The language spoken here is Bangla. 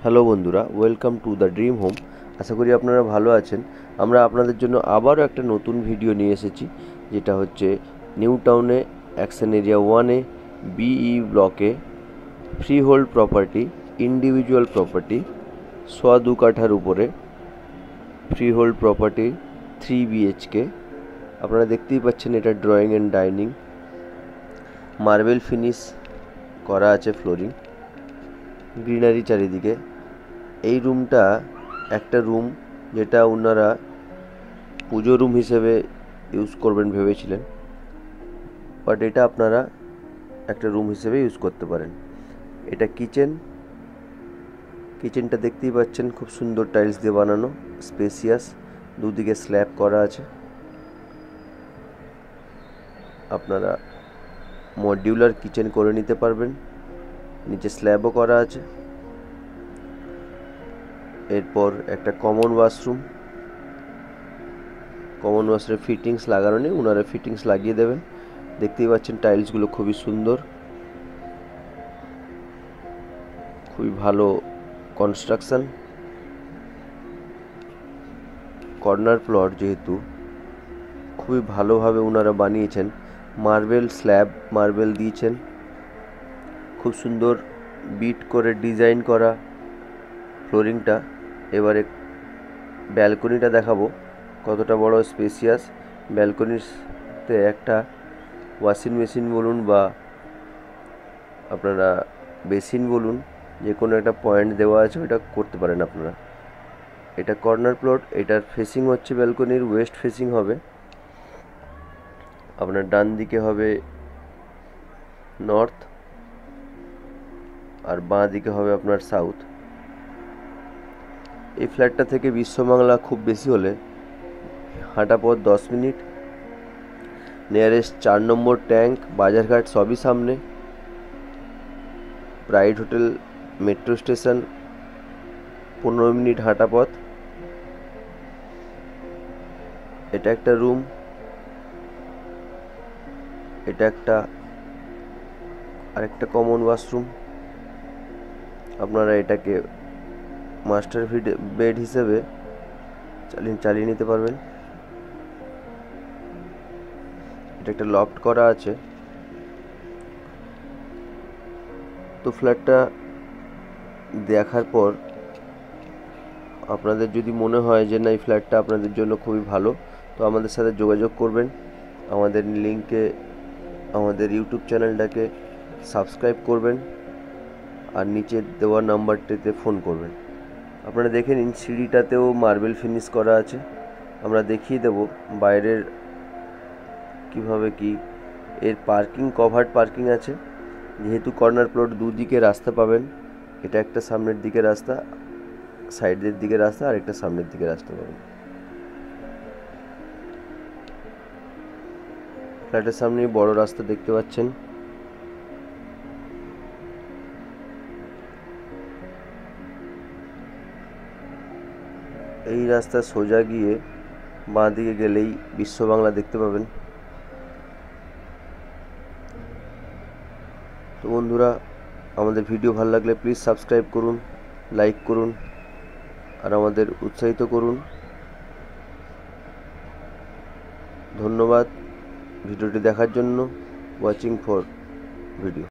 হ্যালো বন্ধুরা, welcome to the dream home. আশা করি আপনারা ভালো আছেন। আমরা আপনাদের জন্য আবারও একটা নতুন ভিডিও নিয়ে এসেছি, যেটা হচ্ছে নিউ টাউনে অ্যাকশন এরিয়া 1-এ বিই ব্লকে free hold property, individual property, 2 কাঠার উপরে ফ্রি হোল্ড প্রপার্টি 3 বিএইচকে। আপনারা দেখতেই পাচ্ছেন এটা drawing and dining, marble finish করা আছে, ফ্লোরিং, গ্রিনারি চারিদিকে। এই রুমটা একটা রুম যেটা ওনারা পুজো রুম হিসেবে ইউজ করবেন ভেবেছিলেন, বাট এটা আপনারা একটা রুম হিসেবে ইউজ করতে পারেন। এটা কিচেনটা দেখতেই পাচ্ছেন, খুব সুন্দর টাইলস দিয়ে বানানো, স্পেসিয়াস, দুদিকে স্ল্যাব করা আছে। আপনারা মডিউলার কিচেন করে নিতে পারবেন, নিচে স্ল্যাবও করা আছে। এরপর একটা কমন ওয়াশরুমে ফিটিংস লাগানো নেই, ওনারা ফিটিংস লাগিয়ে দেবেন। দেখতেই পাচ্ছেন টাইলসগুলো খুবই সুন্দর, খুবই ভালো কনস্ট্রাকশন। কর্নার প্লট যেহেতু খুবই ভালোভাবে ওনারা বানিয়েছেন, মার্বেল দিয়েছেন, খুব সুন্দর বিট করে ডিজাইন করা ফ্লোরিংটা। এবারে ব্যালকনিটা দেখাবো কতটা বড় স্পেসিয়াস। ব্যালকনিতে একটা ওয়াশিং মেশিন বলুন বা আপনারা বেসিন বলুন, যে কোনো একটা পয়েন্ট দেওয়া আছে, ওটা করতে পারেন আপনারা। এটা কর্নার প্লট, এটার ফেসিং হচ্ছে ব্যালকনির ওয়েস্ট ফেসিং হবে। আপনার ডান দিকে হবে নর্থ আর বাঁ দিকে হবে আপনার সাউথ। এই ফ্ল্যাটটা থেকে বিশ্ববাংলা খুব বেশি হলে হাঁটা পথ 10 মিনিট। নিয়ারেস্ট 4 নম্বর ট্যাঙ্ক, বাজারঘাট সবই সামনে। Pride hotel, metro station 15 minute হাঁটা পথ। এটা একটা রুম, এটা আরেকটা কমন ওয়াশরুম। আপনারা এটাকে মাস্টার বেড হিসেবে চালিয়ে নিতে পারবেন। এটা একটা লফট করা আছে। তো ফ্ল্যাটটা দেখার পর আপনাদের যদি মনে হয় যে না, এই ফ্ল্যাটটা আপনাদের জন্য খুবই ভালো, তো আমাদের সাথে যোগাযোগ করবেন। আমাদের লিঙ্কে আমাদের ইউটিউব চ্যানেলটাকে সাবস্ক্রাইব করবেন আর নিচে দেওয়া নাম্বারটিতে ফোন করবেন। আপনারা দেখে নিন, সিঁড়িটাতেও মার্বেল ফিনিশ করা আছে। আমরা দেখিয়ে দেব বাইরের কিভাবে কি। এর কভার্ড পার্কিং আছে। যেহেতু কর্নার প্লট, দুদিকে রাস্তা পাবেন। এটা একটা সামনের দিকে রাস্তা, সাইডের দিকে রাস্তা, আর একটা সামনের দিকে রাস্তা পাবেন। ফ্ল্যাটের সামনে বড় রাস্তা দেখতে পাচ্ছেন। এই রাস্তা সোজা গিয়ে বাঁ দিকে গেলেই বিশ্ববাংলা দেখতে পাবেন। তো বন্ধুরা, আমাদের ভিডিও ভালো লাগলে প্লিজ সাবস্ক্রাইব করুন, লাইক করুন আর আমাদের উৎসাহিত করুন। ধন্যবাদ ভিডিওটি দেখার জন্য। Watching for video.